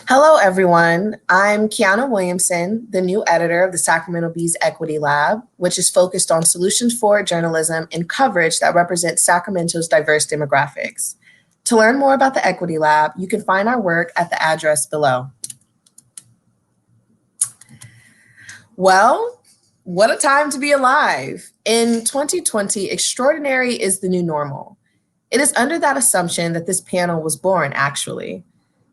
Hello, everyone. I'm Kiana Williamson, the new editor of the Sacramento Bee's Equity Lab, which is focused on solutions for journalism and coverage that represents Sacramento's diverse demographics. To learn more about the Equity Lab, you can find our work at the address below. Well, what a time to be alive. In 2020, extraordinary is the new normal. It is under that assumption that this panel was born, actually,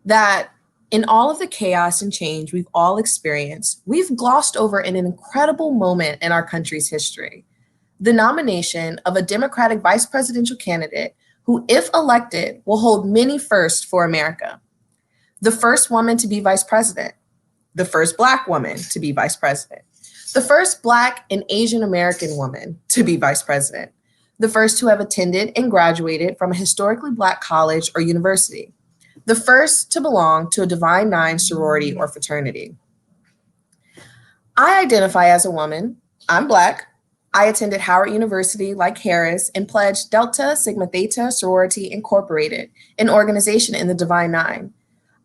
that in all of the chaos and change we've all experienced, we've glossed over an incredible moment in our country's history, the nomination of a Democratic vice presidential candidate who, if elected, will hold many firsts for America. The first woman to be vice president, the first Black woman to be vice president, the first Black and Asian American woman to be vice president, the first to have attended and graduated from a historically Black college or university, the first to belong to a Divine Nine sorority or fraternity. I identify as a woman. I'm Black. I attended Howard University like Harris and pledged Delta Sigma Theta Sorority Incorporated, an organization in the Divine Nine.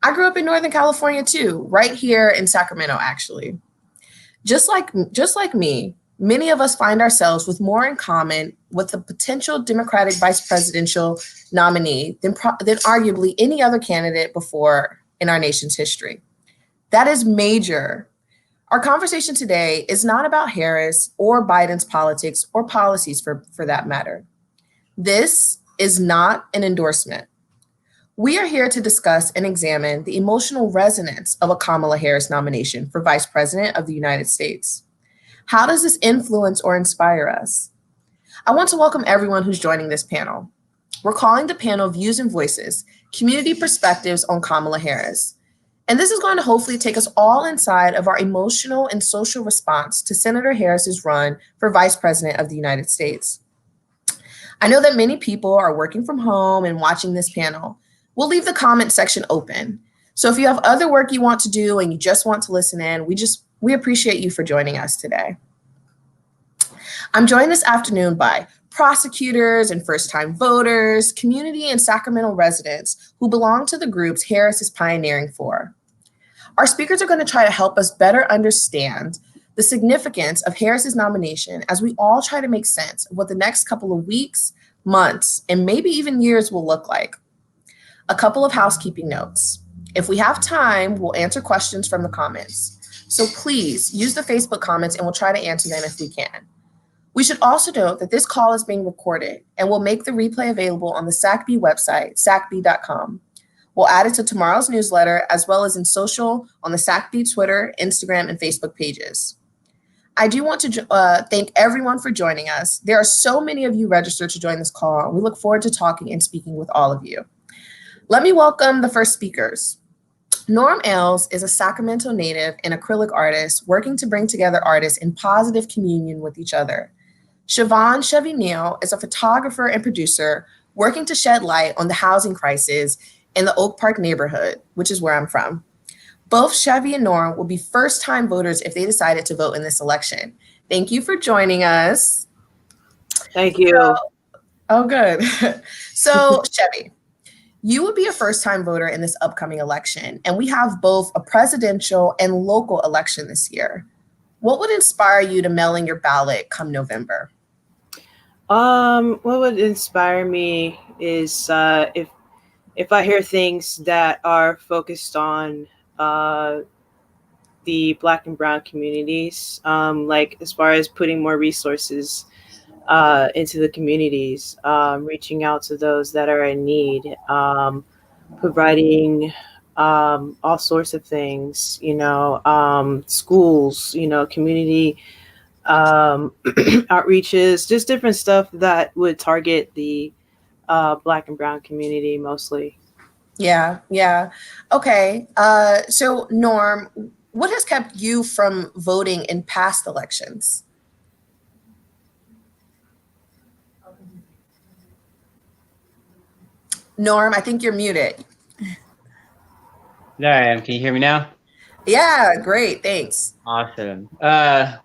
I grew up in Northern California too, right here in Sacramento, actually. Just like me, many of us find ourselves with more in common with the potential Democratic vice presidential nominee than arguably any other candidate before in our nation's history. That is major. Our conversation today is not about Harris or Biden's politics or policies for that matter. This is not an endorsement. We are here to discuss and examine the emotional resonance of a Kamala Harris nomination for Vice President of the United States. How does this influence or inspire us? I want to welcome everyone who's joining this panel. We're calling the panel Views and Voices, Community Perspectives on Kamala Harris. And this is going to hopefully take us all inside of our emotional and social response to Senator Harris's run for Vice President of the United States. I know that many people are working from home and watching this panel. We'll leave the comment section open. So if you have other work you want to do and you just want to listen in, we appreciate you for joining us today. I'm joined this afternoon by prosecutors and first-time voters, community and Sacramento residents who belong to the groups Harris is pioneering for. Our speakers are going to try to help us better understand the significance of Harris's nomination as we all try to make sense of what the next couple of weeks, months, and maybe even years will look like. A couple of housekeeping notes. If we have time, we'll answer questions from the comments. So please use the Facebook comments and we'll try to answer them if we can. We should also note that this call is being recorded and we'll make the replay available on the SacBee website, sacbee.com. We'll add it to tomorrow's newsletter as well as in social on the SacBee Twitter, Instagram, and Facebook pages. I do want to thank everyone for joining us. There are so many of you registered to join this call, and we look forward to talking and speaking with all of you. Let me welcome the first speakers. Norm Ailes is a Sacramento native and acrylic artist working to bring together artists in positive communion with each other. Siobhan Chevy Neal is a photographer and producer working to shed light on the housing crisis in the Oak Park neighborhood, which is where I'm from. Both Chevy and Norm will be first-time voters if they decided to vote in this election. Thank you for joining us. Thank you. Good. So Chevy, you would be a first-time voter in this upcoming election, and we have both a presidential and local election this year. What would inspire you to mail in your ballot come November? What would inspire me is if I hear things that are focused on the Black and Brown communities, like as far as putting more resources into the communities, reaching out to those that are in need, providing all sorts of things, schools, community outreaches, just different stuff that would target the Black and Brown community mostly. Yeah. Okay. So Norm, what has kept you from voting in past elections? Norm, I think you're muted. There I am. Can you hear me now? Yeah, great. Thanks. Awesome.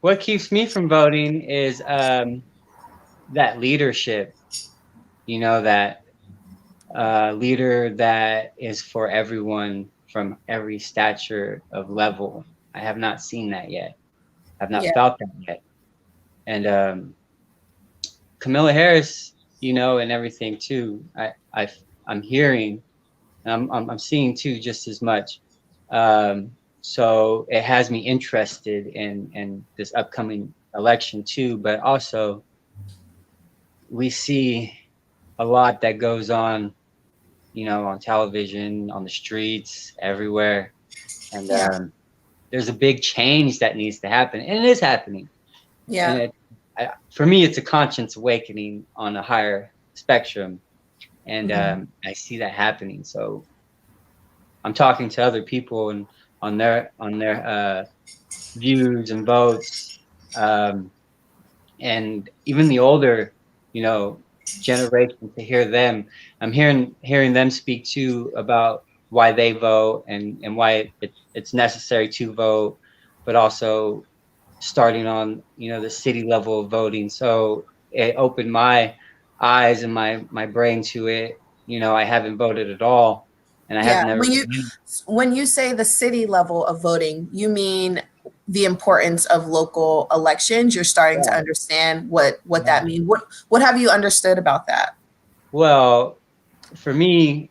What keeps me from voting is that leadership, that leader that is for everyone from every stature of level. I have not seen that yet. I've not Yeah. felt that yet. And Kamala Harris, and everything too. I'm hearing, and I'm seeing too just as much. So it has me interested in this upcoming election too. But also, we see a lot that goes on, on television, on the streets, everywhere, and Yeah. there's a big change that needs to happen, and it is happening. Yeah. And for me, it's a conscience awakening on a higher spectrum, and I see that happening. So I'm talking to other people and on their views and votes, um, and even the older, generation, to hear them. I'm hearing them speak too about why they vote and why it's necessary to vote, but also starting on the city level of voting. So it opened my eyes and my brain to it. I haven't voted at all, and I have Yeah. never. When you say the city level of voting, you mean the importance of local elections. You're starting to understand what that means. What have you understood about that? Well, for me,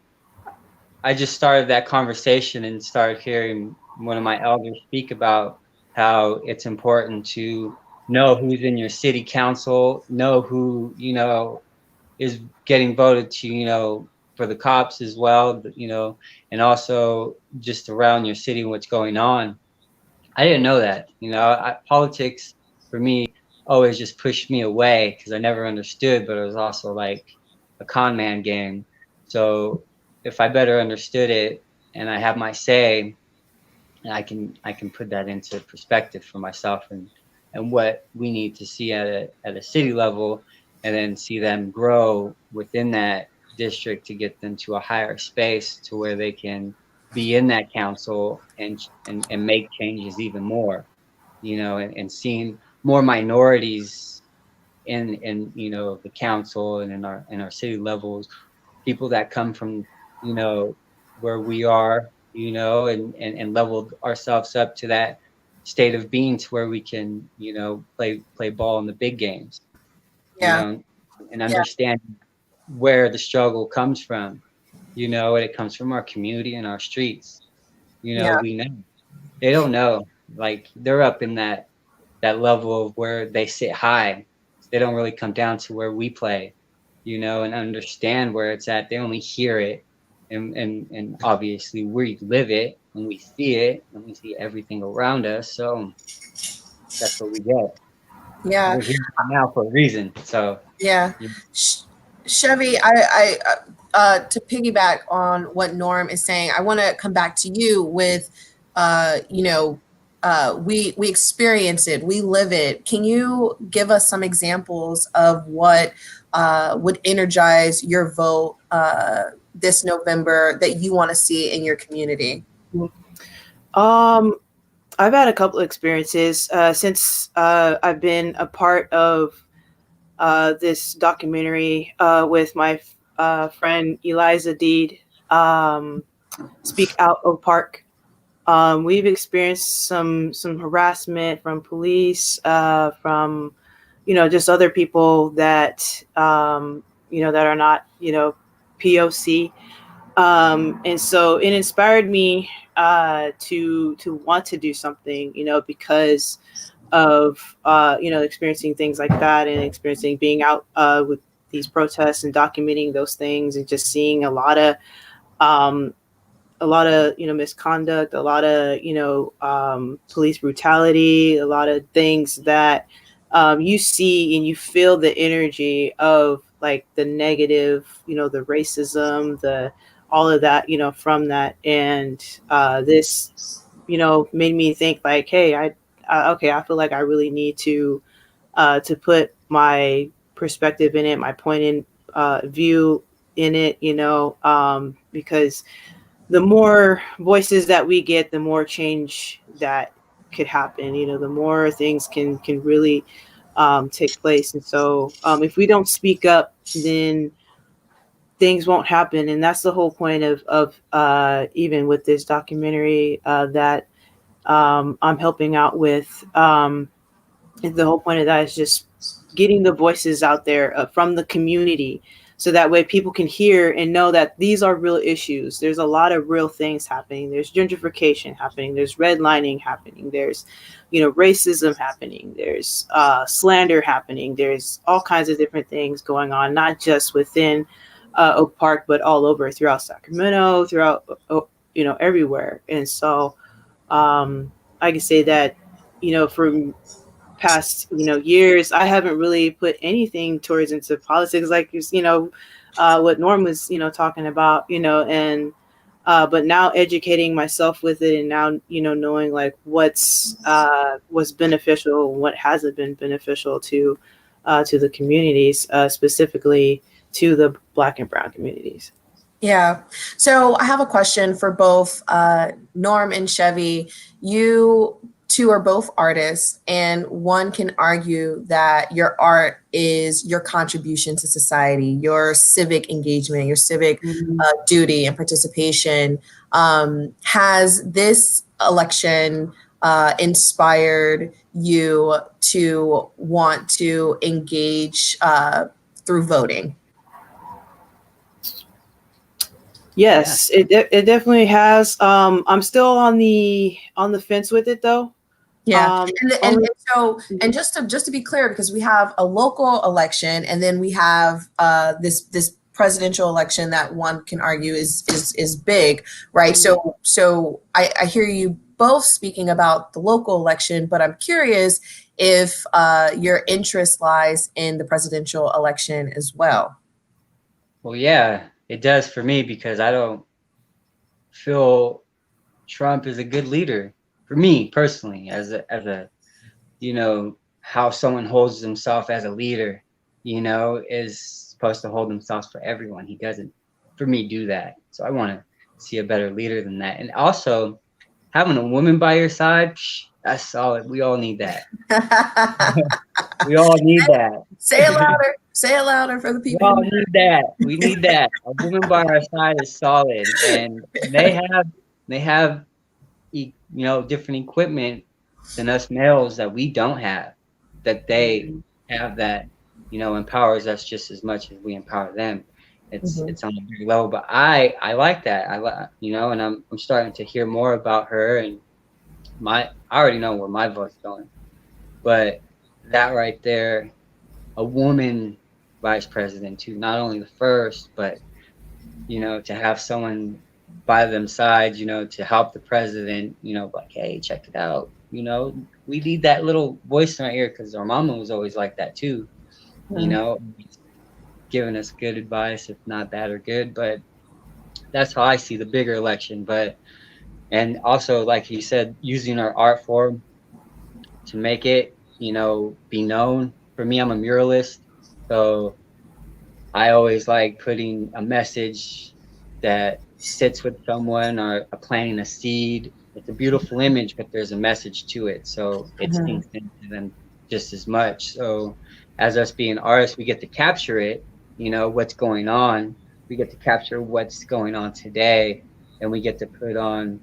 I just started that conversation and started hearing one of my elders speak about how it's important to know who's in your city council, know who, is getting voted to, for the cops as well, and also just around your city, what's going on. I didn't know that. Politics for me always just pushed me away because I never understood, but it was also like a con man game. So if I better understood it and I have my say, I can put that into perspective for myself and what we need to see at a city level, and then see them grow within that district to get them to a higher space to where they can be in that council and make changes even more, and seeing more minorities in the council and in our city levels, people that come from where we are, and leveled ourselves up to that state of being to where we can play ball in the big games, you Yeah. know and Yeah. understand where the struggle comes from, and it comes from our community and our streets. Yeah. We know they don't know, like they're up in that level of where they sit high. They don't really come down to where we play, and understand where it's at. They only hear it, and obviously we live it and we see it and we see everything around us. So that's what we get. Yeah. We're here now for a reason. So Yeah. yeah. Chevy, to piggyback on what Norm is saying, I want to come back to you with, we experience it, we live it. Can you give us some examples of what would energize your vote this November that you want to see in your community? I've had a couple of experiences since I've been a part of this documentary with my friend Eliza Deed, Speak Out of Park. We've experienced some harassment from police, from just other people that that are not POC, and so it inspired me to want to do something, because of experiencing things like that, and experiencing being out with these protests and documenting those things, and just seeing um, a lot of misconduct, a lot of police brutality, a lot of things that you see and you feel the energy of, like, the negative, the racism, the all of that, from that. And this made me think, like, hey, okay, I feel like I really need to put my perspective in it, my point in view in it, because the more voices that we get, the more change that could happen. The more things can really take place. And so, if we don't speak up, then things won't happen. And that's the whole point of even with this documentary that I'm helping out with. The whole point of that is just getting the voices out there from the community, so that way people can hear and know that these are real issues. There's a lot of real things happening. There's gentrification happening. There's redlining happening. There's, racism happening. There's slander happening. There's all kinds of different things going on, not just within Oak Park, but all over throughout Sacramento, throughout, everywhere. And so I can say that, from past years, I haven't really put anything towards into politics, like what Norm was talking about, and but now educating myself with it, and now knowing like what's beneficial, what hasn't been beneficial to the communities, specifically to the Black and Brown communities. Yeah. So I have a question for both Norm and Chevy. You two are both artists, and one can argue that your art is your contribution to society, your civic engagement, your civic duty and participation. Has this election inspired you to want to engage through voting? Yes, it definitely has. I'm still on the fence with it though. Yeah, and just to be clear, because we have a local election, and then we have this presidential election that one can argue is big, right? So I hear you both speaking about the local election, but I'm curious if your interest lies in the presidential election as well. Well, yeah, it does for me, because I don't feel Trump is a good leader. For me personally, as a how someone holds himself as a leader, is supposed to hold themselves for everyone. He doesn't, for me, do that. So I want to see a better leader than that. And also, having a woman by your side, that's solid. We all need that. We all need that. Say it louder. Say it louder for the people. We all need that. We need that. A woman by our side is solid, and they have different equipment than us males that we don't have, that they have, that empowers us just as much as we empower them. It's on a big level, but I like that. And I'm starting to hear more about her, and I already know where my vote's going, but that right there, a woman vice president too, not only the first, but to have someone by them sides, to help the president, like, hey, check it out. We need that little voice in our ear, because our mama was always like that too, giving us good advice, if not bad or good. But that's how I see the bigger election. And also, like you said, using our art form to make it, be known. For me, I'm a muralist, so I always like putting a message that sits with someone, or planting a seed. It's a beautiful image, but there's a message to it, so it sinks into them just as much. So as us being artists, we get to capture it, what's going on. We get to capture what's going on today, and we get to put on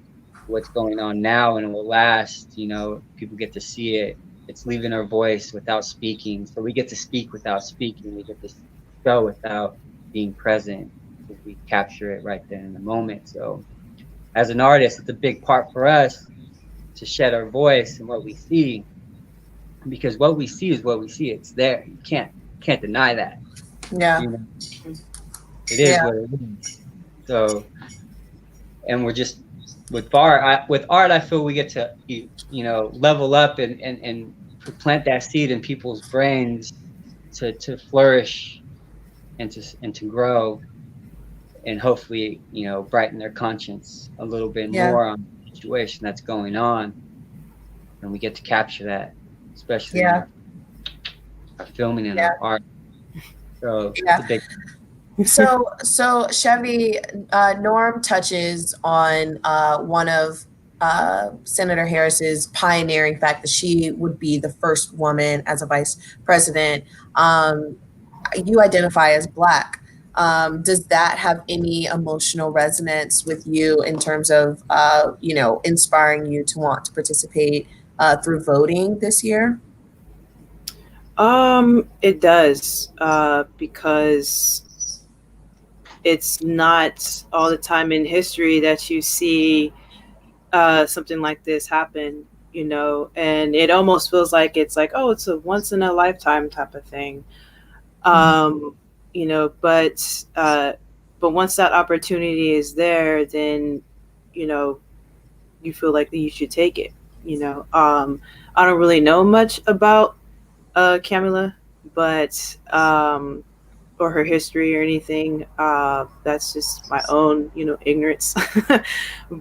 what's going on now, and it will last. People get to see it. It's leaving our voice without speaking, so we get to speak without speaking. We get to show without being present, because we capture it right then in the moment. So as an artist, it's a big part for us to shed our voice in what we see, because what we see is what we see. It's there. You can't deny that. Yeah. It is what it is. So, and we're just with art, I feel we get to level up and plant that seed in people's brains to flourish and to grow, and hopefully brighten their conscience a little bit more on the situation that's going on. And we get to capture that, especially in our filming and our art. So it's a big So Chevy, Norm touches on one of Senator Harris's pioneering fact that she would be the first woman as a vice president. You identify as Black. Does that have any emotional resonance with you in terms of, inspiring you to want to participate through voting this year? It does, because it's not all the time in history that you see something like this happen, and it almost feels like it's like, oh, it's a once in a lifetime type of thing. um you know but but once that opportunity is there, then you know you feel like you should take it. I don't really know much about Kamala, but or her history or anything. That's just my own, ignorance.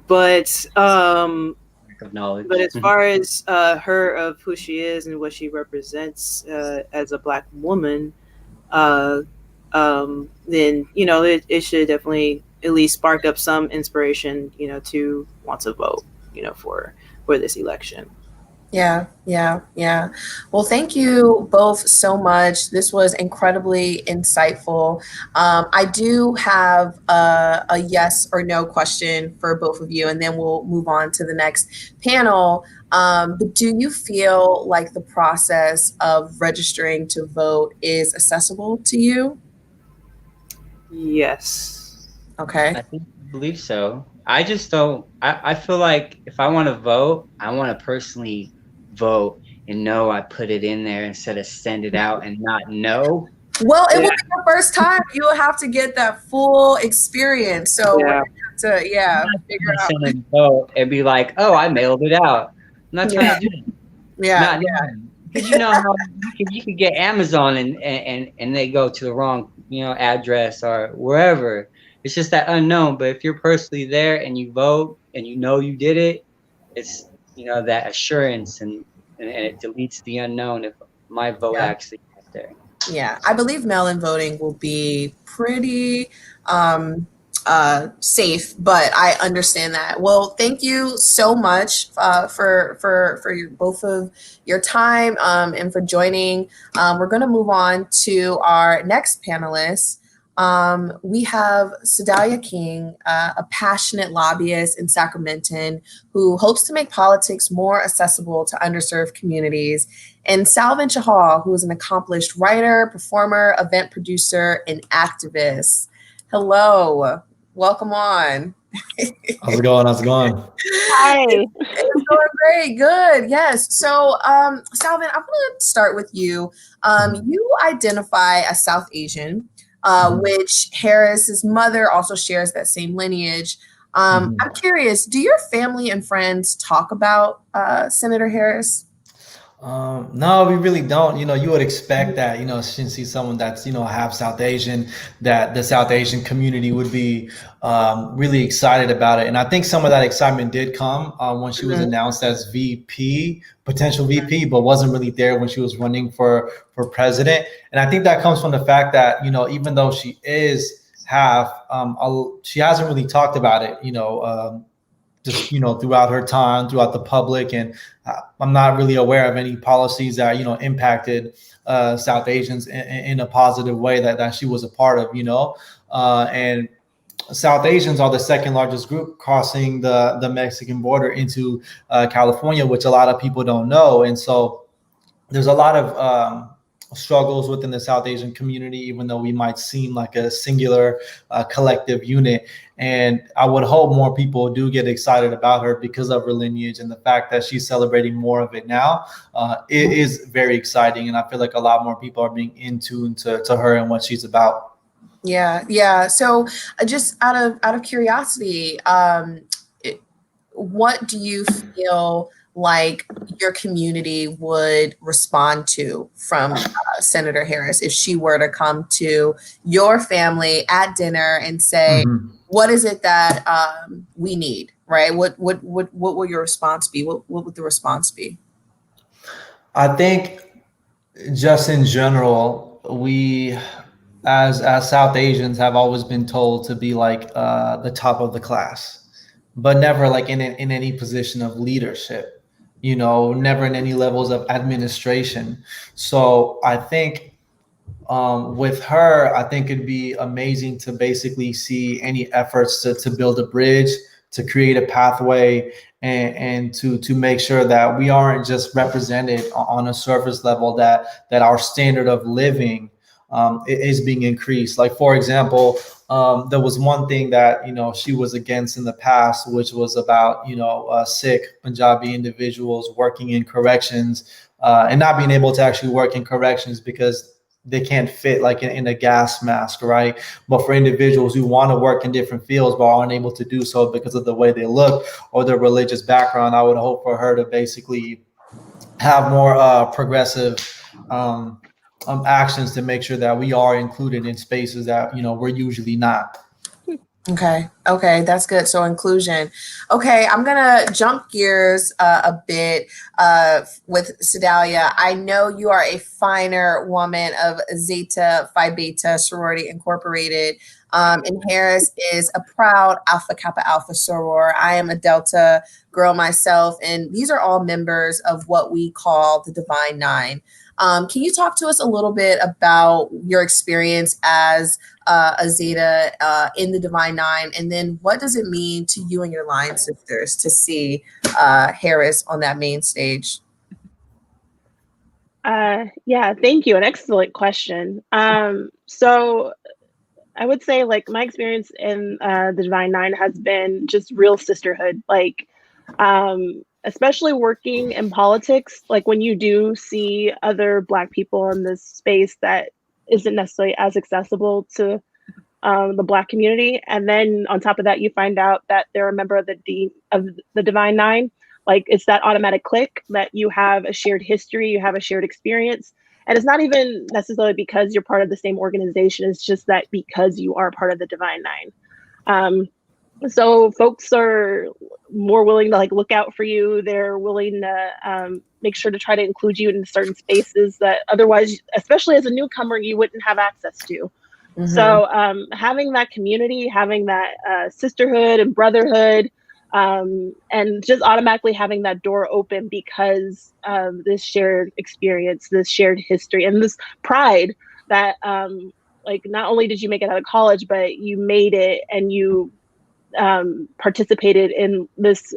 but Of knowledge. but as far as her, of who she is and what she represents as a Black woman, uh, then it should definitely at least spark up some inspiration, to want to vote, for this election. Yeah, yeah, yeah. Well, thank you both so much. This was incredibly insightful. I do have a yes or no question for both of you, and then we'll move on to the next panel. But do you feel like the process of registering to vote is accessible to you? Yes. Okay. I believe so. I just don't. I feel like if I want to vote, I want to personally vote and know I put it in there instead of send it out and not know. Well, it will be your first time. You will have to get that full experience. So we're gonna have to, figure out. Send a vote and be like, oh, I mailed it out. I'm not trying to do it. Yeah, Because you know how you could get Amazon and they go to the wrong address or wherever. It's just that unknown. But if you're personally there and you vote and you know you did it, it's that assurance and it deletes the unknown if my vote actually got there. Yeah, I believe mail-in voting will be pretty safe, but I understand that. Well, thank you so much for both of your time and for joining. We're going to move on to our next panelist. We have Sedalia King, a passionate lobbyist in Sacramento who hopes to make politics more accessible to underserved communities, and Salvin Chahal, who is an accomplished writer, performer, event producer, and activist. Hello, welcome on. How's it going? Hi. It's going great. Good. Yes. So, Salvin, I'm going to start with you. You identify as South Asian, which Harris's mother also shares that same lineage. I'm curious, do your family and friends talk about Senator Harris? No, we really don't. You would expect that, since he's someone that's, half South Asian, that the South Asian community would be really excited about it. And I think some of that excitement did come when she was announced as VP, potential VP, but wasn't really there when she was running for president. And I think that comes from the fact that, even though she is half, she hasn't really talked about it, just throughout her time, throughout the public, and I'm not really aware of any policies that impacted South Asians in a positive way that she was a part of. And South Asians are the second largest group crossing the Mexican border into California, which a lot of people don't know. And so there's a lot of struggles within the South Asian community, even though we might seem like a singular collective unit. And I would hope more people do get excited about her because of her lineage, and the fact that she's celebrating more of it now. It is very exciting, and I feel like a lot more people are being in tune to her and what she's about. Yeah. So just out of curiosity, what do you feel like your community would respond to from Senator Harris if she were to come to your family at dinner and say, what is it that we need, right? What will your response be? What would the response be? I think just in general, we as South Asians have always been told to be like the top of the class, but never like in any position of leadership, never in any levels of administration. So I think with her, I think it'd be amazing to basically see any efforts to build a bridge, to create a pathway, and to make sure that we aren't just represented on a surface level, that our standard of living is being increased. Like, for example, there was one thing that, you know, she was against in the past, which was about, you know, Sikh Punjabi individuals working in corrections, and not being able to actually work in corrections because they can't fit like in a gas mask, right? But for individuals who want to work in different fields but are unable to do so because of the way they look or their religious background, I would hope for her to basically have more progressive actions to make sure that we are included in spaces that, you know, we're usually not. Okay. Okay. That's good. So inclusion. Okay. I'm going to jump gears a bit with Sedalia. I know you are a finer woman of Zeta Phi Beta Sorority Incorporated. And Harris is a proud Alpha Kappa Alpha soror. I am a Delta girl myself. And these are all members of what we call the Divine Nine. Can you talk to us a little bit about your experience as a Zeta in the Divine Nine, and then what does it mean to you and your line sisters to see Harris on that main stage? Yeah, thank you. An excellent question. So I would say, like, my experience in the Divine Nine has been just real sisterhood. Like, especially working in politics, like when you do see other Black people in this space that isn't necessarily as accessible to the Black community, and then on top of that, you find out that they're a member of the Divine Nine. Like, it's that automatic click that you have a shared history, you have a shared experience, and it's not even necessarily because you're part of the same organization. It's just that because you are part of the Divine Nine. So folks are more willing to like look out for you. They're willing to make sure to try to include you in certain spaces that otherwise, especially as a newcomer, you wouldn't have access to. Mm-hmm. So having that community, having that sisterhood and brotherhood, and just automatically having that door open because of this shared experience, this shared history, and this pride that like not only did you make it out of college, but you made it and you participated in this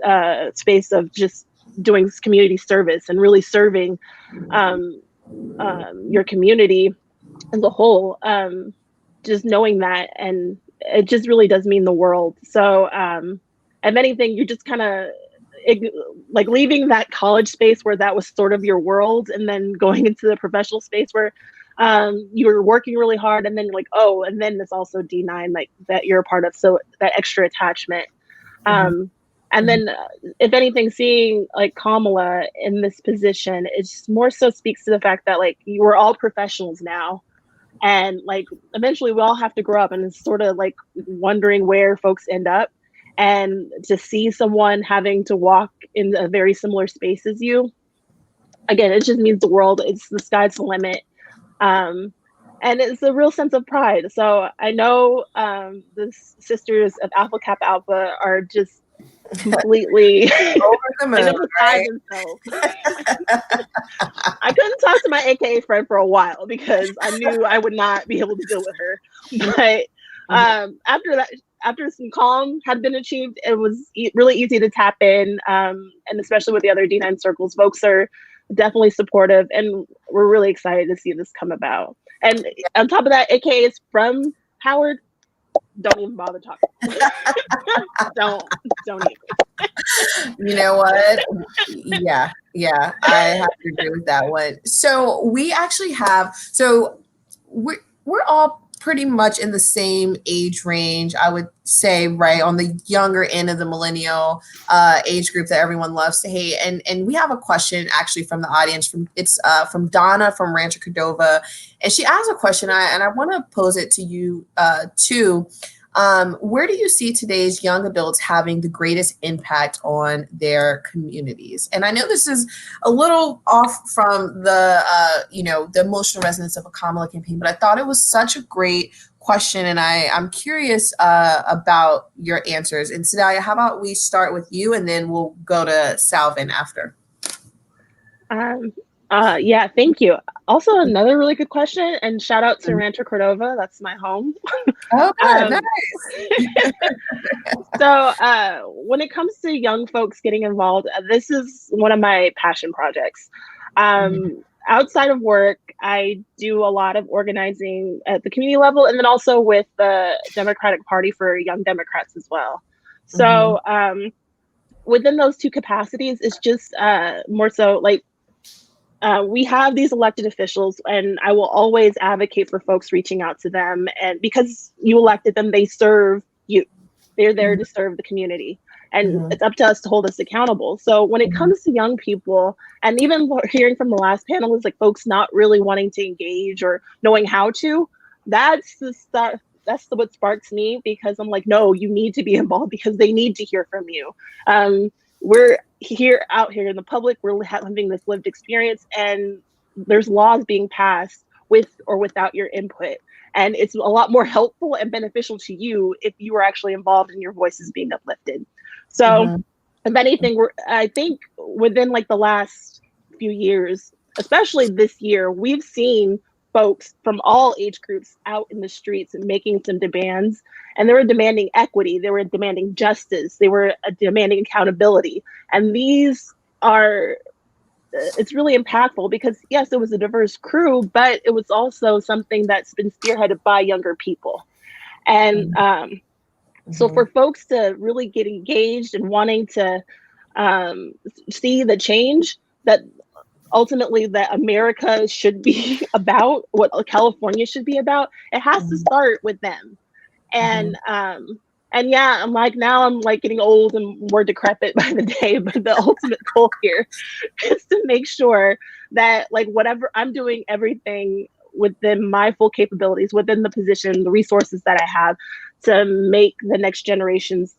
space of just doing community service and really serving your community as a whole. Just knowing that, and it just really does mean the world. So if anything, you just kind of like leaving that college space where that was sort of your world, and then going into the professional space where you were working really hard, and then like, oh, and then it's also D9 like that you're a part of, so that extra attachment. Mm-hmm. And then if anything, seeing like Kamala in this position, it just more so speaks to the fact that like we're all professionals now, and like eventually we all have to grow up, and it's sort of like wondering where folks end up, and to see someone having to walk in a very similar space as you, again, it just means the world. It's the sky's the limit. And it's a real sense of pride. So I know the sisters of Alpha Kappa Alpha are just completely over the moon, right? I couldn't talk to my AKA friend for a while because I knew I would not be able to deal with her. But after that, after some calm had been achieved, it was really easy to tap in. And especially with the other D9 circles, folks are definitely supportive, and we're really excited to see this come about. And on top of that, AK is from Howard. Don't even bother talking. don't even. You know what? Yeah, I have to agree with that one. So we actually have, so we're all pretty much in the same age range, I would say, right on the younger end of the millennial age group that everyone loves to hate. And we have a question actually from the audience. It's from Donna from Rancho Cordova, and she asked a question, and I want to pose it to you too. Where do you see today's young adults having the greatest impact on their communities? And I know this is a little off from the, the emotional resonance of a Kamala campaign, but I thought it was such a great question, and I'm curious about your answers. And Sedalia, how about we start with you, and then we'll go to Salvin after. Yeah, thank you. Also, another really good question, and shout out to Rancho Cordova. That's my home. Oh, good. Um, Nice. when it comes to young folks getting involved, this is one of my passion projects. Outside of work, I do a lot of organizing at the community level, and then also with the Democratic Party for Young Democrats as well. So within those two capacities, it's just more so like we have these elected officials, and I will always advocate for folks reaching out to them. And because you elected them, they serve you. They're there to serve the community. And it's up to us to hold us accountable. So when it comes to young people, and even hearing from the last panel is like folks not really wanting to engage or knowing how to, that's the stuff. That's what sparks me, because I'm like, no, you need to be involved because they need to hear from you. We're out here in the public, we're having this lived experience, and there's laws being passed with or without your input. And it's a lot more helpful and beneficial to you if you are actually involved and your voice is being uplifted. So if anything, I think within like the last few years, especially this year, we've seen folks from all age groups out in the streets and making some demands. And they were demanding equity, they were demanding justice, they were demanding accountability. And these are, it's really impactful because yes, it was a diverse crew, but it was also something that's been spearheaded by younger people. And so for folks to really get engaged and wanting to see the change that ultimately that America should be about, what California should be about, it has to start with them. And yeah, I'm like, now I'm like getting old and more decrepit by the day, but the ultimate goal here is to make sure that like whatever I'm doing, everything within my full capabilities, within the position, the resources that I have, to make the next generation's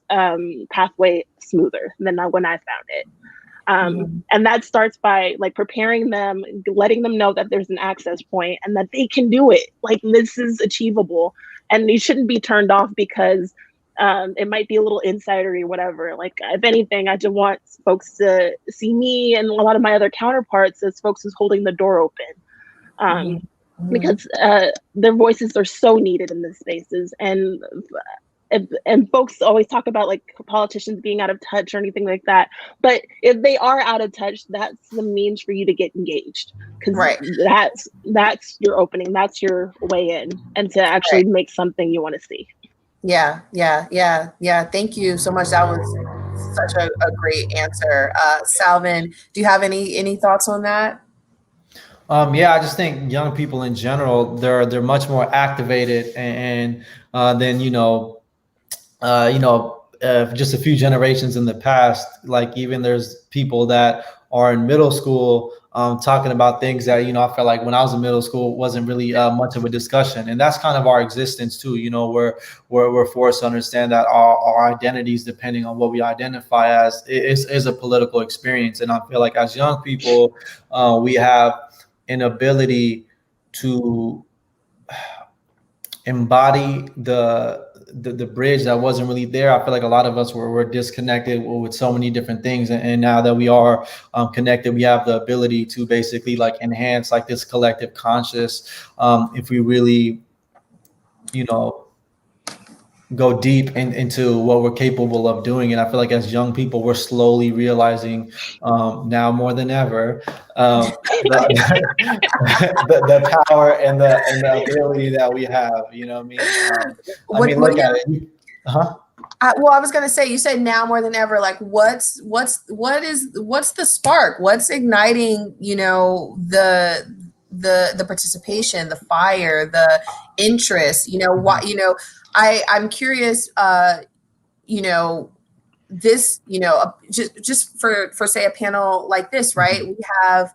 pathway smoother than when I found it. And that starts by like preparing them, letting them know that there's an access point and that they can do it. Like this is achievable, and you shouldn't be turned off because it might be a little insidery or whatever. Like if anything, I just want folks to see me and a lot of my other counterparts as folks who's holding the door open. Because their voices are so needed in these spaces. And folks always talk about like politicians being out of touch or anything like that. But if they are out of touch, that's the means for you to get engaged. Because that's your opening, that's your way in, and to actually make something you want to see. Yeah. Thank you so much. That was such a great answer. Salvin, do you have any thoughts on that? Yeah, I just think young people in general, they're much more activated and than just a few generations in the past. Like even there's people that are in middle school talking about things that, I felt like when I was in middle school wasn't really much of a discussion. And that's kind of our existence too. We're forced to understand that our identities, depending on what we identify as, is a political experience. And I feel like as young people, we have an ability to embody the bridge that wasn't really there. I feel like a lot of us were disconnected with so many different things, and now that we are connected, we have the ability to basically like enhance like this collective conscious if we really go deep into what we're capable of doing. And I feel like as young people, we're slowly realizing now more than ever the power and the ability that we have. You know what I mean? Look at it. Well, I was going to say, you said now more than ever. Like, what's the spark? What's igniting? The participation, the fire, the interest. I'm curious, this, just for say a panel like this, right? We have,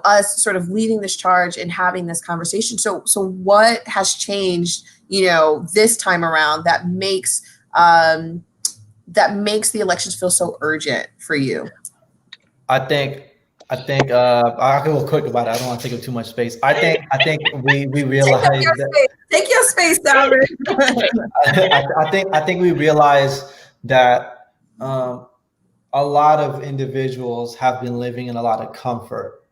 us sort of leading this charge and having this conversation. So what has changed, this time around that makes the elections feel so urgent for you? I think I can go quick about it. I don't want to take up too much space. I think we realize take your space, Salvin. I think we realize that a lot of individuals have been living in a lot of comfort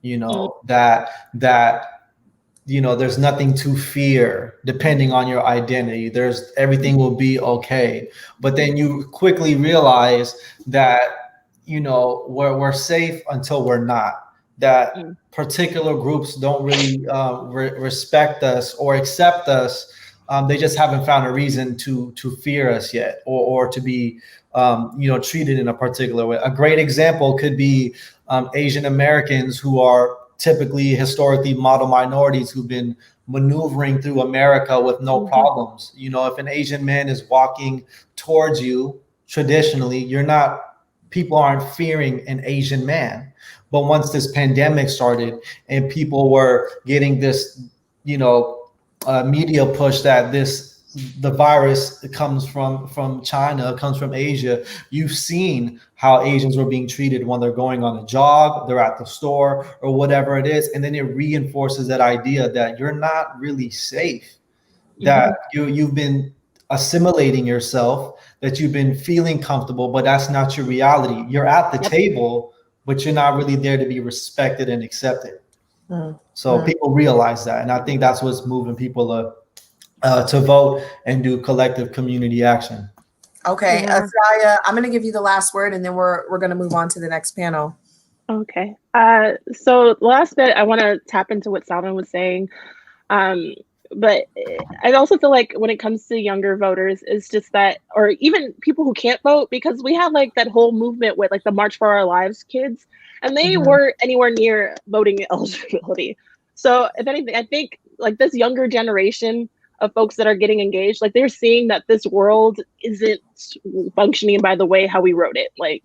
you know, there's nothing to fear depending on your identity. There's everything will be okay. But then you quickly realize that, we're safe until we're not. That particular groups don't really respect us or accept us. They just haven't found a reason to fear us yet, or to be treated in a particular way. A great example could be Asian Americans, who are typically historically model minorities, who've been maneuvering through America with no problems. If an Asian man is walking towards you, traditionally, people aren't fearing an Asian man. But once this pandemic started and people were getting this, media push that the virus comes from China, comes from Asia, you've seen how Asians were being treated when they're going on a jog, they're at the store, or whatever it is. And then it reinforces that idea that you're not really safe, that you've been assimilating yourself, that you've been feeling comfortable, but that's not your reality. You're at the table, but you're not really there to be respected and accepted. So people realize that. And I think that's what's moving people to vote and do collective community action. Okay, Asaya, I'm going to give you the last word, and then we're going to move on to the next panel. Okay. So the last bit, I want to tap into what Salman was saying. But I also feel like when it comes to younger voters, it's just that, or even people who can't vote, because we have like that whole movement with like the March for Our Lives kids, and they weren't anywhere near voting eligibility. So if anything, I think like this younger generation of folks that are getting engaged, like they're seeing that this world isn't functioning by the way how we wrote it. Like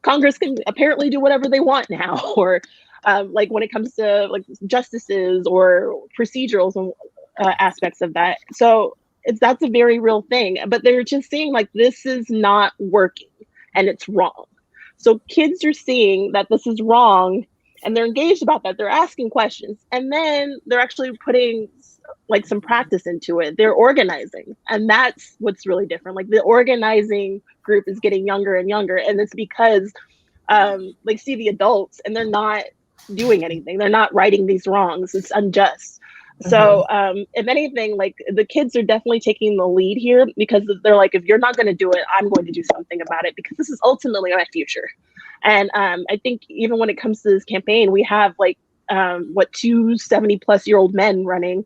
Congress can apparently do whatever they want now, or like when it comes to like justices or procedurals and aspects of that. So that's a very real thing, but they're just seeing like this is not working and it's wrong. So kids are seeing that this is wrong and they're engaged about that. They're asking questions, and then they're actually putting like some practice into it. They're organizing, and that's what's really different. Like the organizing group is getting younger and younger, and it's because like see the adults and they're not doing anything. They're not righting these wrongs. It's unjust. So if anything, like the kids are definitely taking the lead here, because they're like, if you're not going to do it, I'm going to do something about it, because this is ultimately my future. And I think even when it comes to this campaign, we have like 2 70-plus-year-old men running.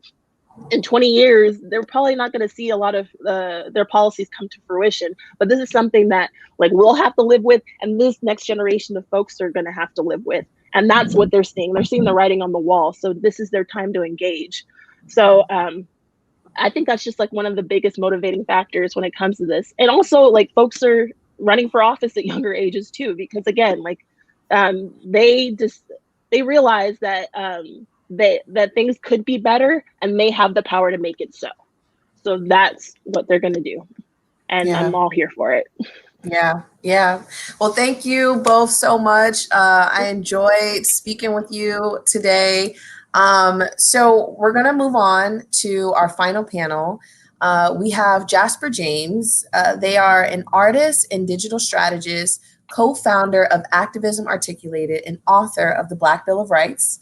In 20 years, they're probably not going to see a lot of their policies come to fruition. But this is something that like we'll have to live with, and this next generation of folks are going to have to live with. And that's what they're seeing. They're seeing the writing on the wall. So this is their time to engage. So I think that's just like one of the biggest motivating factors when it comes to this. And also like folks are running for office at younger ages too, because again, like they realize that that things could be better, and they have the power to make it so. So that's what they're going to do. And I'm all here for it. Yeah. Well, thank you both so much. I enjoyed speaking with you today. So we're going to move on to our final panel. We have Jasper James. They are an artist and digital strategist, co-founder of Activism Articulated, and author of the Black Bill of Rights.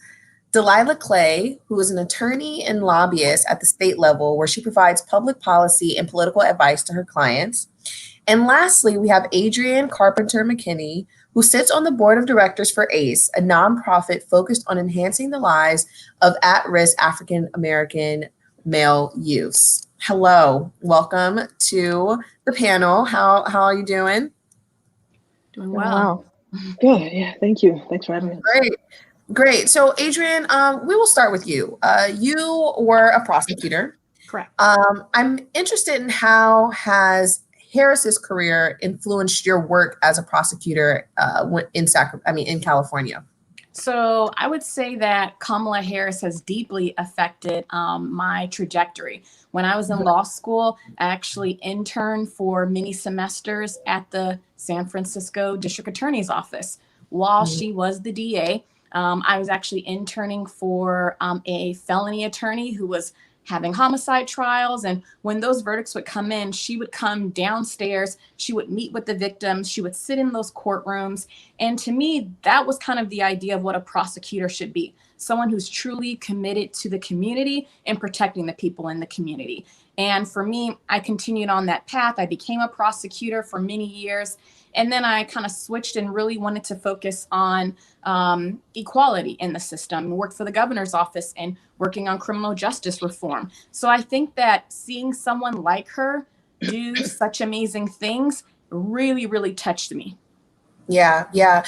Delilah Clay, who is an attorney and lobbyist at the state level, where she provides public policy and political advice to her clients. And lastly, we have Adrienne Carpenter McKinney, who sits on the board of directors for ACE, a nonprofit focused on enhancing the lives of at-risk African-American male youths. Hello, welcome to the panel. How are you doing? Doing well. Good. Yeah. Thank you. Thanks for having me. Great. So Adrienne, we will start with you. You were a prosecutor. Correct. I'm interested in how has Harris's career influenced your work as a prosecutor in California? So I would say that Kamala Harris has deeply affected my trajectory. When I was in law school, I actually interned for many semesters at the San Francisco District Attorney's Office while she was the DA. I was actually interning for a felony attorney who was having homicide trials. And when those verdicts would come in, she would come downstairs, she would meet with the victims, she would sit in those courtrooms. And to me, that was kind of the idea of what a prosecutor should be. Someone who's truly committed to the community and protecting the people in the community. And for me, I continued on that path. I became a prosecutor for many years. And then I kind of switched and really wanted to focus on equality in the system, worked for the governor's office and working on criminal justice reform. So I think that seeing someone like her do such amazing things really, really touched me. Yeah, yeah.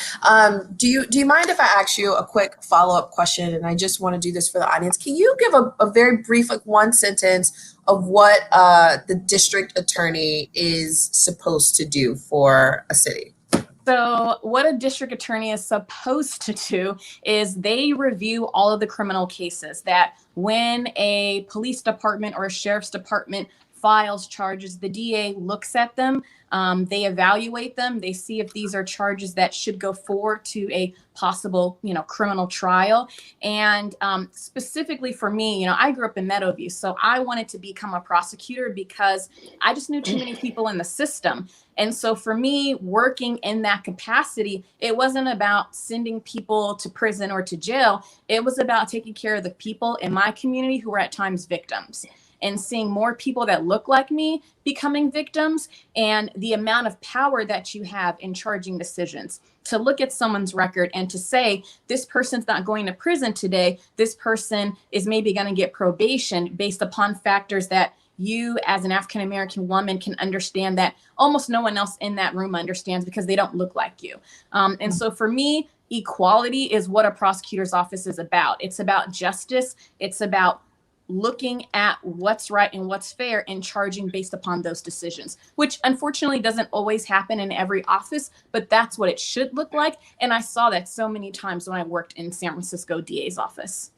Do you mind if I ask you a quick follow-up question? And I just want to do this for the audience. Can you give a very brief, like one sentence of what the district attorney is supposed to do for a city? So what a district attorney is supposed to do is they review all of the criminal cases that when a police department or a sheriff's department files charges, the DA looks at them, they evaluate them, they see if these are charges that should go forward to a possible, criminal trial. And specifically for me, I grew up in Meadowview, so I wanted to become a prosecutor because I just knew too many people in the system. And so for me, working in that capacity, it wasn't about sending people to prison or to jail. It was about taking care of the people in my community who were at times victims, and seeing more people that look like me becoming victims, and the amount of power that you have in charging decisions to look at someone's record and to say, this person's not going to prison today. This person is maybe going to get probation based upon factors that you as an African-American woman can understand that almost no one else in that room understands because they don't look like you. And so for me, equality is what a prosecutor's office is about. It's about justice. It's about looking at what's right and what's fair and charging based upon those decisions, which unfortunately doesn't always happen in every office, but that's what it should look like. And I saw that so many times when I worked in San Francisco DA's office.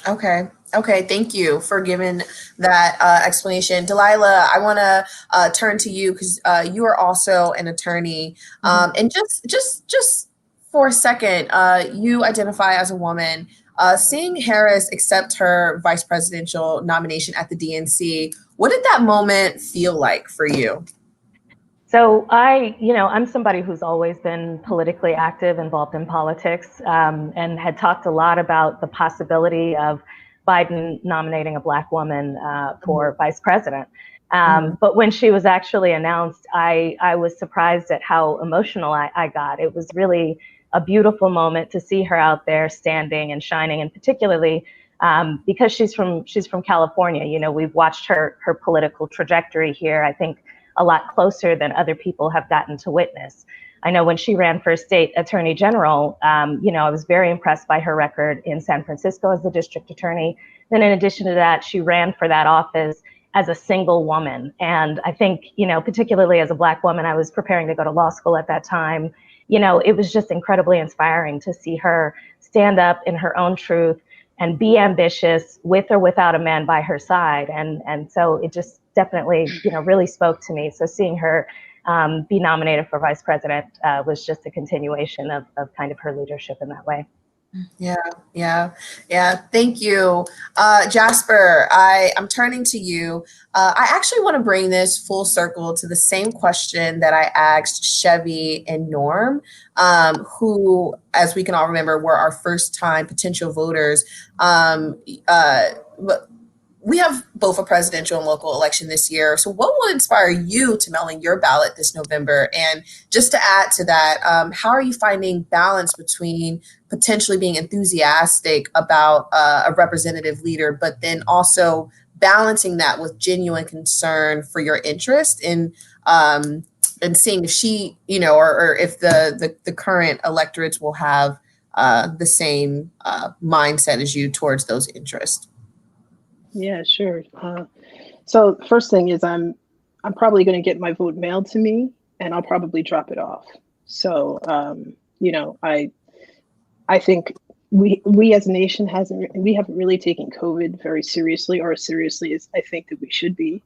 Okay. Thank you for giving that explanation. Delilah, I want to turn to you because you are also an attorney. And just for a second, you identify as a woman. Seeing Harris accept her vice presidential nomination at the DNC, what did that moment feel like for you? So I'm somebody who's always been politically active, involved in politics, and had talked a lot about the possibility of Biden nominating a Black woman for vice president. But when she was actually announced, I was surprised at how emotional I got. It was really a beautiful moment to see her out there standing and shining, and particularly because she's from California. We've watched her political trajectory here, I think, a lot closer than other people have gotten to witness. I know when she ran for state attorney general, I was very impressed by her record in San Francisco as the district attorney. Then in addition to that, she ran for that office as a single woman. And I think, particularly as a Black woman, I was preparing to go to law school at that time. It was just incredibly inspiring to see her stand up in her own truth and be ambitious with or without a man by her side. And so it just definitely, really spoke to me. So seeing her be nominated for vice president was just a continuation of kind of her leadership in that way. Yeah. Thank you. Jasper, I'm turning to you. I actually want to bring this full circle to the same question that I asked Chevy and Norm, who, as we can all remember, were our first time potential voters. We have both a presidential and local election this year. So what will inspire you to mail in your ballot this November? And just to add to that, how are you finding balance between potentially being enthusiastic about a representative leader, but then also balancing that with genuine concern for your interest in and seeing if she, or if the current electorates will have the same mindset as you towards those interests? Yeah, sure. So the first thing is I'm probably going to get my vote mailed to me, and I'll probably drop it off. So I think we as a nation haven't really taken COVID very seriously, or as seriously as I think that we should be.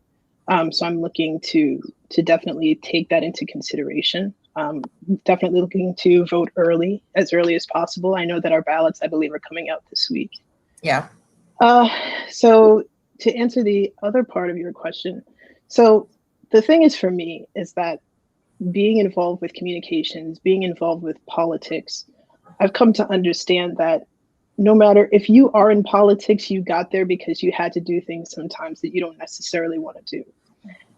So I'm looking to definitely take that into consideration. Definitely looking to vote as early as possible. I know that our ballots, I believe, are coming out this week. Yeah. So to answer the other part of your question, so the thing is for me is that being involved with communications, being involved with politics, I've come to understand that no matter if you are in politics, you got there because you had to do things sometimes that you don't necessarily want to do.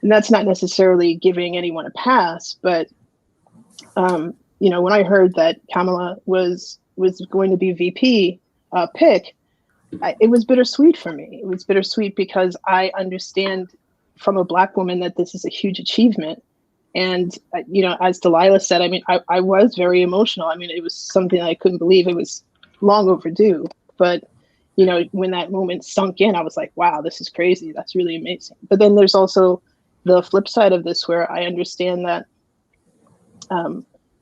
And that's not necessarily giving anyone a pass, but you know, when I heard that Kamala was going to be VP pick, it was bittersweet for me. It was bittersweet because I understand from a Black woman that this is a huge achievement. And, you know, as Delilah said, I mean, I was very emotional. I mean, it was something I couldn't believe. It was long overdue. But, you know, when that moment sunk in, I was like, wow, this is crazy. That's really amazing. But then there's also the flip side of this where I understand that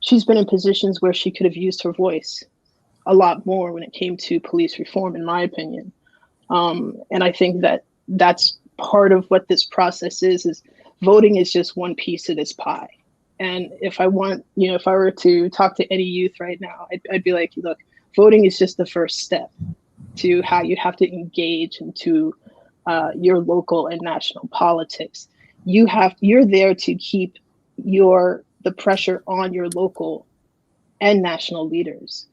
she's been in positions where she could have used her voice a lot more when it came to police reform, in my opinion. And I think that that's part of what this process is voting is just one piece of this pie. And if I want, you know, if I were to talk to any youth right now, I'd be like, look, voting is just the first step to how you have to engage into your local and national politics. You're there to keep the pressure on your local and national leaders,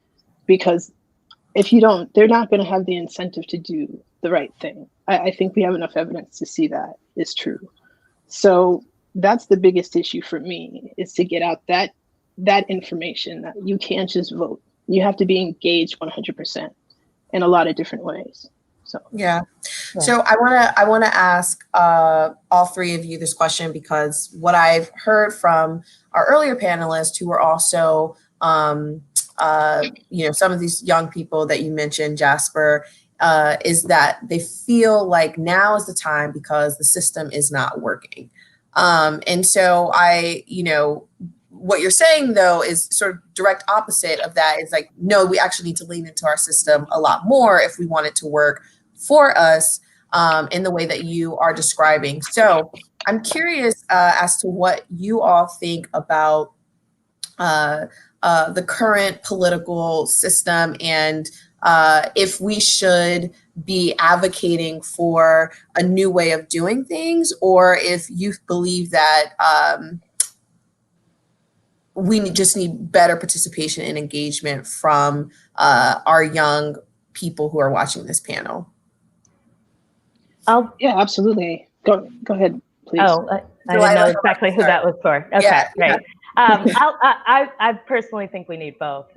because if you don't, they're not going to have the incentive to do the right thing. I think we have enough evidence to see that is true. So that's the biggest issue for me, is to get out that information that you can't just vote. You have to be engaged 100% in a lot of different ways. So yeah. So I wanna ask all three of you this question, because what I've heard from our earlier panelists who were also you know, some of these young people that you mentioned, Jasper, is that they feel like now is the time because the system is not working. And so you know, what you're saying though is sort of direct opposite of that. Is like, no, we actually need to lean into our system a lot more if we want it to work for us in the way that you are describing. So I'm curious as to what you all think about the current political system, and if we should be advocating for a new way of doing things, or if you believe that we just need better participation and engagement from our young people who are watching this panel. yeah, absolutely. Go ahead, please. Oh, I didn't know exactly who that was for. Okay, yeah, great. Yeah. I personally think we need both.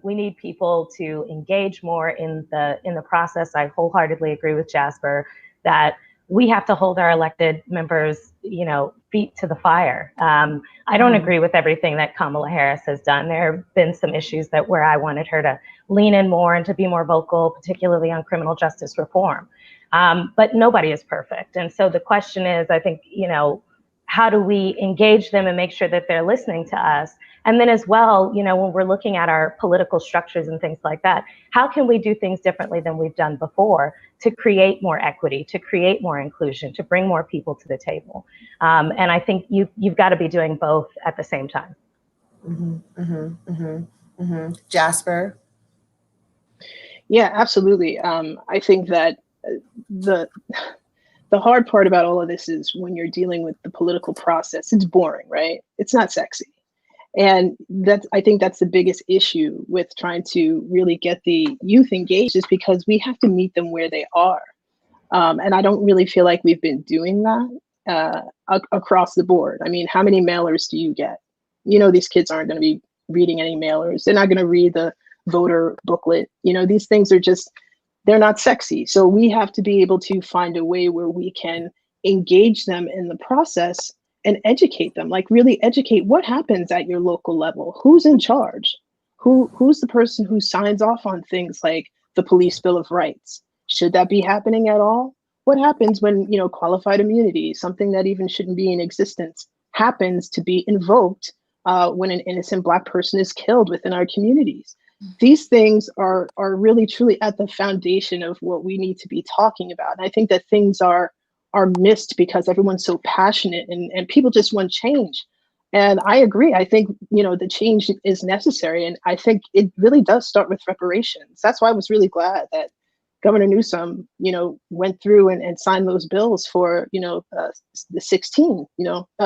We need people to engage more in the process. I wholeheartedly agree with Jasper that we have to hold our elected members, you know, feet to the fire. I don't agree with everything that Kamala Harris has done. There have been some issues where I wanted her to lean in more and to be more vocal, particularly on criminal justice reform. But nobody is perfect. And so the question is, I think, you know, how do we engage them and make sure that they're listening to us? And then as well, you know, when we're looking at our political structures and things like that, how can we do things differently than we've done before to create more equity, to create more inclusion, to bring more people to the table? And I think you've got to be doing both at the same time. Jasper? Yeah, absolutely. I think that the hard part about all of this is when you're dealing with the political process, it's boring, right? It's not sexy. And I think that's the biggest issue with trying to really get the youth engaged, is because we have to meet them where they are. And I don't really feel like we've been doing that across the board. I mean, how many mailers do you get? You know, these kids aren't going to be reading any mailers. They're not going to read the voter booklet. You know, these things are just, they're not sexy. So we have to be able to find a way where we can engage them in the process and educate them, like really educate what happens at your local level. Who's in charge? Who's the person who signs off on things like the Police Bill of Rights? Should that be happening at all? What happens when, you know, qualified immunity, something that even shouldn't be in existence, happens to be invoked when an innocent Black person is killed within our communities? These things are really truly at the foundation of what we need to be talking about. And I think that things are missed because everyone's so passionate and people just want change. And I agree. I think, you know, the change is necessary. And I think it really does start with reparations. That's why I was really glad that Governor Newsom, went through and signed those bills for, the 16,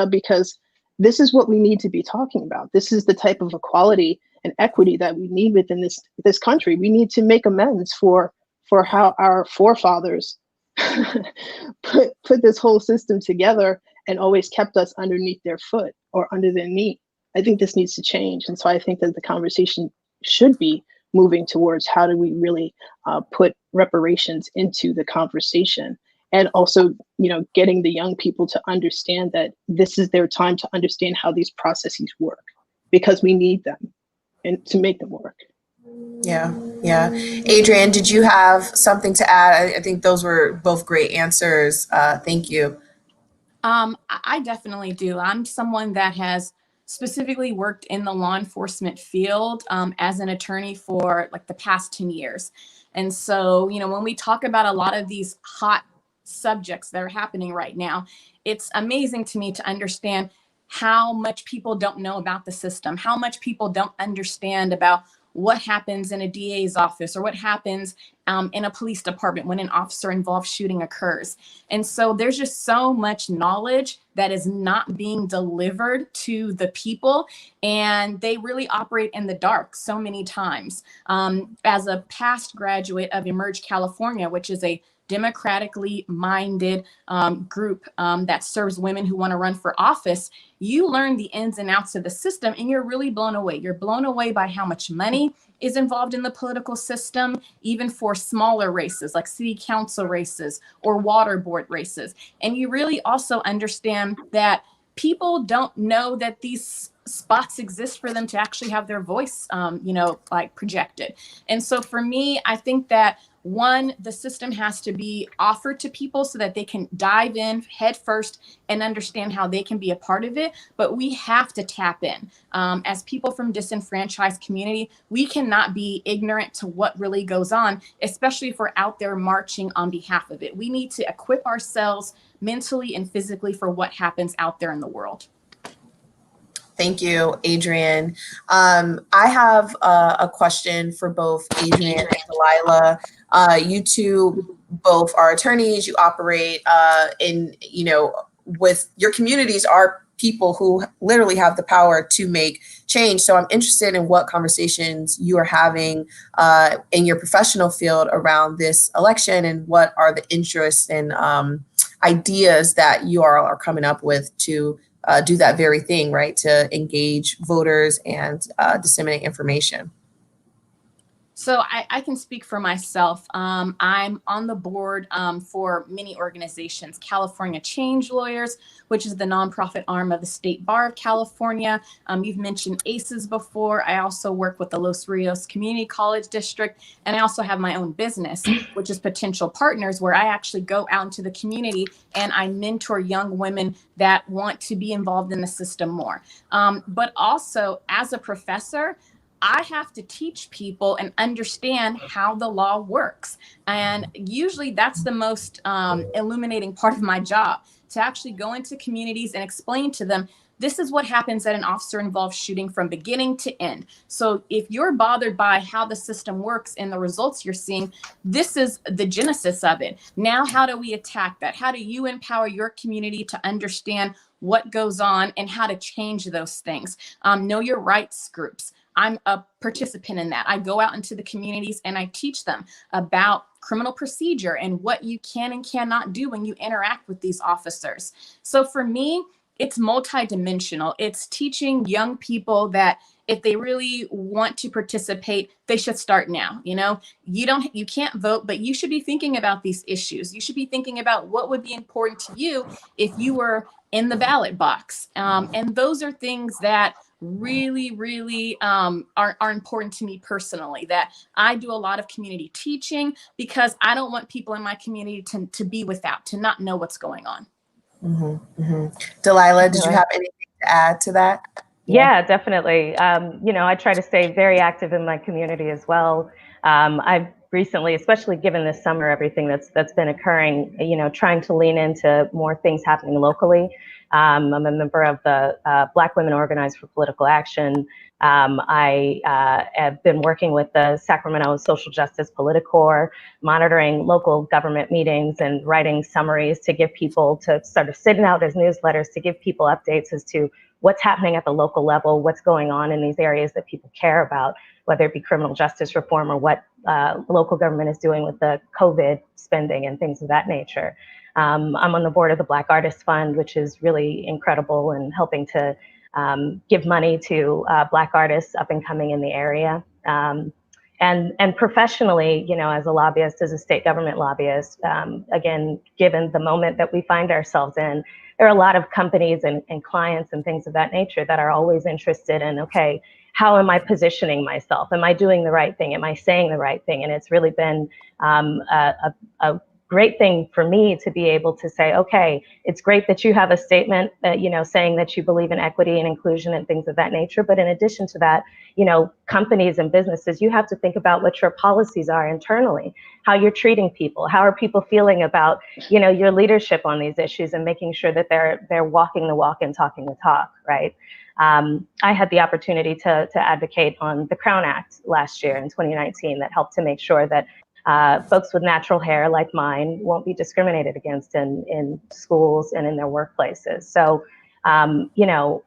because this is what we need to be talking about. This is the type of equality and equity that we need within this country. We need to make amends for how our forefathers put this whole system together and always kept us underneath their foot or under their knee. I think this needs to change. And so I think that the conversation should be moving towards how do we really put reparations into the conversation, and also, getting the young people to understand that this is their time to understand how these processes work, because we need them and to make them work. Yeah. Adrian, did you have something to add? I think those were both great answers. Thank you. I definitely do. I'm someone that has specifically worked in the law enforcement field as an attorney for like the past 10 years. And so, when we talk about a lot of these hot subjects that are happening right now, it's amazing to me to understand how much people don't know about the system, how much people don't understand about what happens in a DA's office or what happens in a police department when an officer involved shooting occurs. And so there's just so much knowledge that is not being delivered to the people, and they really operate in the dark so many times. As a past graduate of Emerge California, which is a democratically minded group that serves women who want to run for office, you learn the ins and outs of the system, and you're really blown away. You're blown away by how much money is involved in the political system, even for smaller races like city council races or water board races. And you really also understand that people don't know that these spots exist for them to actually have their voice, projected. And so for me, I think that one, the system has to be offered to people so that they can dive in head first and understand how they can be a part of it. But we have to tap in. As people from disenfranchised community, we cannot be ignorant to what really goes on, especially if we're out there marching on behalf of it. We need to equip ourselves mentally and physically for what happens out there in the world. Thank you, Adrian. I have a question for both Adrian and Delilah. You two both are attorneys. You operate with your communities are people who literally have the power to make change. So I'm interested in what conversations you are having in your professional field around this election, and what are the interests and ideas that you are coming up with to do that very thing, right? To engage voters and disseminate information. So I can speak for myself. I'm on the board for many organizations: California Change Lawyers, which is the nonprofit arm of the State Bar of California. You've mentioned ACEs before. I also work with the Los Rios Community College District, and I also have my own business, which is Potential Partners, where I actually go out into the community and I mentor young women that want to be involved in the system more. But also, as a professor, I have to teach people and understand how the law works. And usually that's the most illuminating part of my job, to actually go into communities and explain to them, this is what happens at an officer-involved shooting from beginning to end. So if you're bothered by how the system works and the results you're seeing, this is the genesis of it. Now, how do we attack that? How do you empower your community to understand what goes on and how to change those things? Know your rights groups. I'm a participant in that. I go out into the communities and I teach them about criminal procedure and what you can and cannot do when you interact with these officers. So for me, it's multidimensional. It's teaching young people that if they really want to participate, they should start now. You can't vote, but you should be thinking about these issues. You should be thinking about what would be important to you if you were in the ballot box. And those are things that really are important to me personally, that I do a lot of community teaching because I don't want people in my community to be without, to not know what's going on. Mm-hmm, mm-hmm. Delilah, did you have anything to add to that? Yeah, definitely. I try to stay very active in my community as well. I've recently, especially given this summer, everything that's been occurring, trying to lean into more things happening locally. I'm a member of the Black Women Organized for Political Action. I have been working with the Sacramento Social Justice Politicorps, monitoring local government meetings and writing summaries to give people, to sort of sending out as newsletters to give people updates as to what's happening at the local level, what's going on in these areas that people care about, whether it be criminal justice reform or what local government is doing with the COVID spending and things of that nature. I'm on the board of the Black Artists Fund, which is really incredible and helping to give money to Black artists up and coming in the area. And professionally, you know, as a lobbyist, as a state government lobbyist, again, given the moment that we find ourselves in, there are a lot of companies and clients and things of that nature that are always interested in, okay, how am I positioning myself? Am I doing the right thing? Am I saying the right thing? And it's really been a great thing for me to be able to say, okay, it's great that you have a statement that, you know, saying that you believe in equity and inclusion and things of that nature. But in addition to that, you know, companies and businesses, you have to think about what your policies are internally, how you're treating people, how are people feeling about, you know, your leadership on these issues, and making sure that they're walking the walk and talking the talk, right? I had the opportunity to advocate on the Crown Act last year in 2019 that helped to make sure that folks with natural hair like mine won't be discriminated against in schools and in their workplaces. So, you know,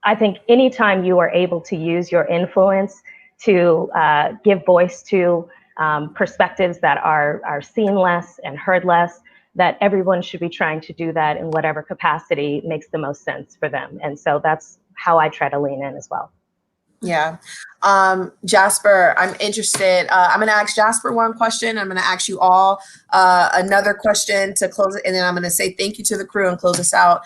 I think anytime you are able to use your influence to give voice to perspectives that are seen less and heard less, that everyone should be trying to do that in whatever capacity makes the most sense for them. And so that's how I try to lean in as well. Yeah. Jasper, I'm interested. I'm going to ask Jasper one question. I'm going to ask you all another question to close it. And then I'm going to say thank you to the crew and close this out.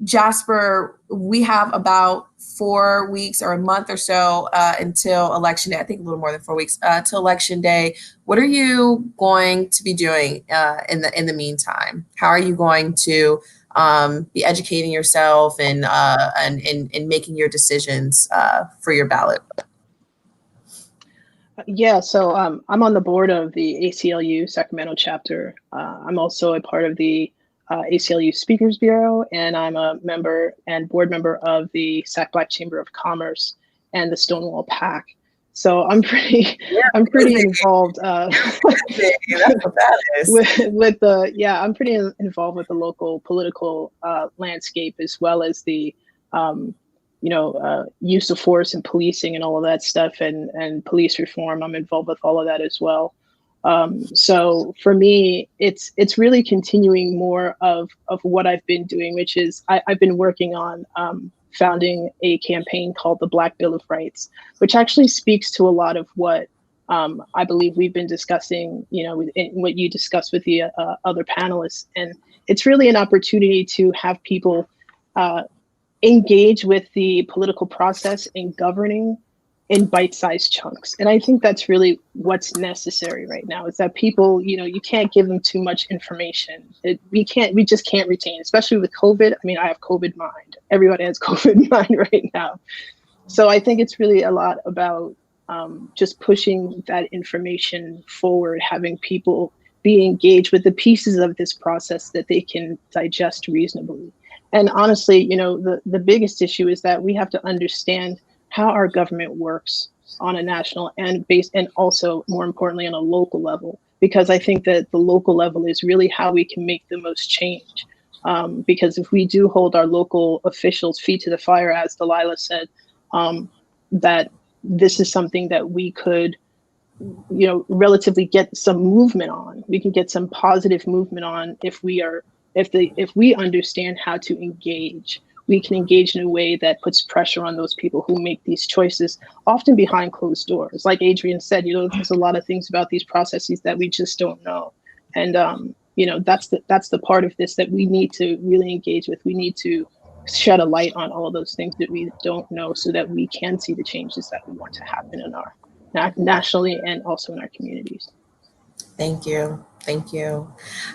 Jasper, we have about 4 weeks or a month or so until election day. I think a little more than 4 weeks till election day. What are you going to be doing in the meantime? How are you going to be educating yourself and making your decisions for your ballot? Yeah, so I'm on the board of the ACLU Sacramento chapter. I'm also a part of the ACLU Speakers Bureau, and I'm a member and board member of the Sac Black Chamber of Commerce and the Stonewall PAC. So I'm pretty involved with the I'm pretty involved with the local political landscape, as well as the use of force and policing and all of that stuff, and police reform. I'm involved with all of that as well. So for me, it's really continuing more of what I've been doing, which is I've been working on founding a campaign called the Black Bill of Rights, which actually speaks to a lot of what I believe we've been discussing, you know, what you discussed with the other panelists. And it's really an opportunity to have people engage with the political process and governing in bite-sized chunks. And I think that's really what's necessary right now, is that people, you know, you can't give them too much information. We just can't retain, especially with COVID. I mean, I have COVID mind. Everybody has COVID mind right now. So I think it's really a lot about just pushing that information forward, having people be engaged with the pieces of this process that they can digest reasonably. And honestly, you know, the biggest issue is that we have to understand how our government works on a national and also more importantly on a local level, because I think that the local level is really how we can make the most change. Because if we do hold our local officials' feet to the fire, as Delilah said, that this is something that we could, you know, relatively get some movement on. We can get some positive movement on if we understand how to engage. We can engage in a way that puts pressure on those people who make these choices, often behind closed doors. Like Adrian said, you know, there's a lot of things about these processes that we just don't know. And, you know, that's the part of this that we need to really engage with. We need to shed a light on all of those things that we don't know, so that we can see the changes that we want to happen in our nationally and also in our communities. Thank you. Thank you.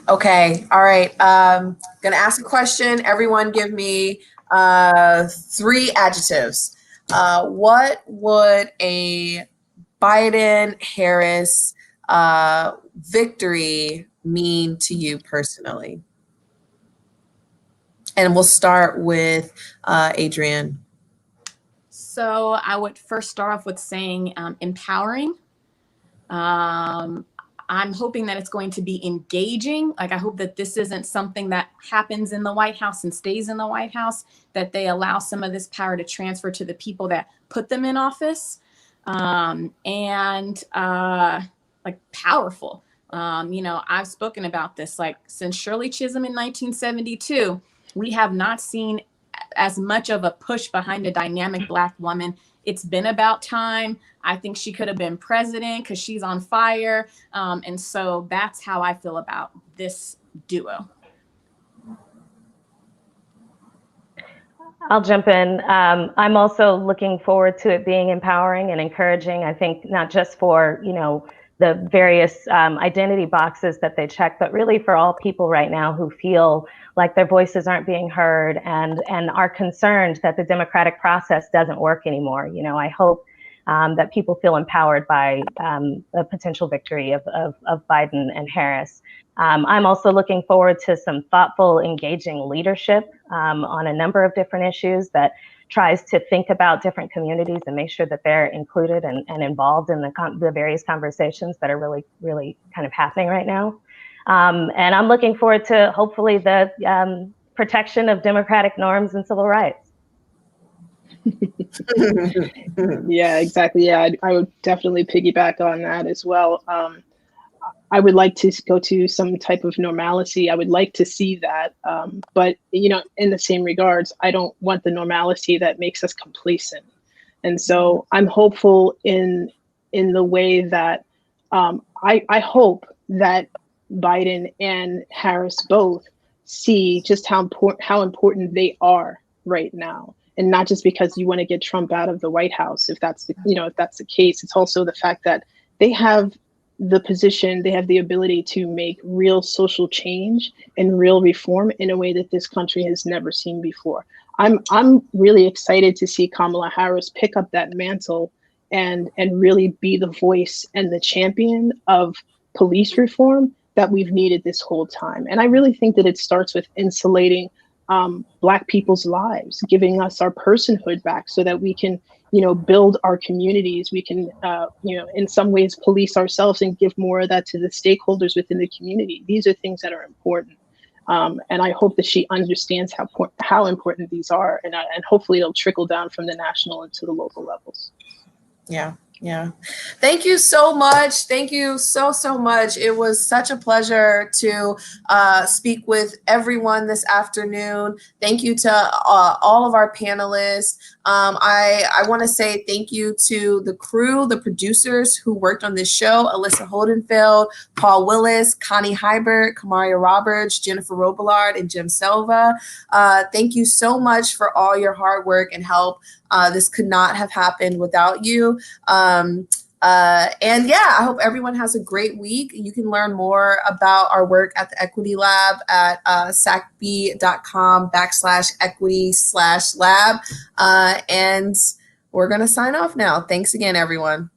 Okay. All right. Gonna ask a question. Everyone give me 3 adjectives. What would a Biden-Harris victory mean to you personally? And we'll start with Adrienne. So I would first start off with saying empowering. I'm hoping that it's going to be engaging. Like, I hope that this isn't something that happens in the White House and stays in the White House, that they allow some of this power to transfer to the people that put them in office. Like powerful. I've spoken about this, like, since Shirley Chisholm in 1972, we have not seen as much of a push behind a dynamic Black woman. It's been about time. I think she could have been president because she's on fire. And so that's how I feel about this duo. I'll jump in. I'm also looking forward to it being empowering and encouraging. I think not just for, the various identity boxes that they check, but really for all people right now who feel like their voices aren't being heard and are concerned that the democratic process doesn't work anymore. I hope that people feel empowered by a potential victory of Biden and Harris. I'm also looking forward to some thoughtful, engaging leadership on a number of different issues that tries to think about different communities and make sure that they're included and involved in the various conversations that are really, really kind of happening right now. And I'm looking forward to hopefully the protection of democratic norms and civil rights. Yeah, exactly. Yeah, I would definitely piggyback on that as well. I would like to go to some type of normalcy. I would like to see that. But, in the same regards, I don't want the normalcy that makes us complacent. And so I'm hopeful in the way that I hope that Biden and Harris both see just how important they are right now. And not just because you want to get Trump out of the White House. If that's the case, it's also the fact that they have the position, they have the ability to make real social change and real reform in a way that this country has never seen before. I'm really excited to see Kamala Harris pick up that mantle and really be the voice and the champion of police reform that we've needed this whole time. And I really think that it starts with insulating Black people's lives, giving us our personhood back so that we can build our communities. We can, in some ways police ourselves and give more of that to the stakeholders within the community. These are things that are important. And I hope that she understands how important these are. And hopefully it'll trickle down from the national into the local levels. Yeah. Yeah. Thank you so much. Thank you so much. It was such a pleasure to speak with everyone this afternoon. Thank you to all of our panelists. I want to say thank you to the crew, the producers who worked on this show: Alyssa Holdenfeld, Paul Willis, Connie Hybert, Kamaria Roberts, Jennifer Robillard, and Jim Silva. Thank you so much for all your hard work and help. This could not have happened without you. And yeah, I hope everyone has a great week. You can learn more about our work at the Equity Lab at sacb.com/equity/lab. And we're going to sign off now. Thanks again, everyone.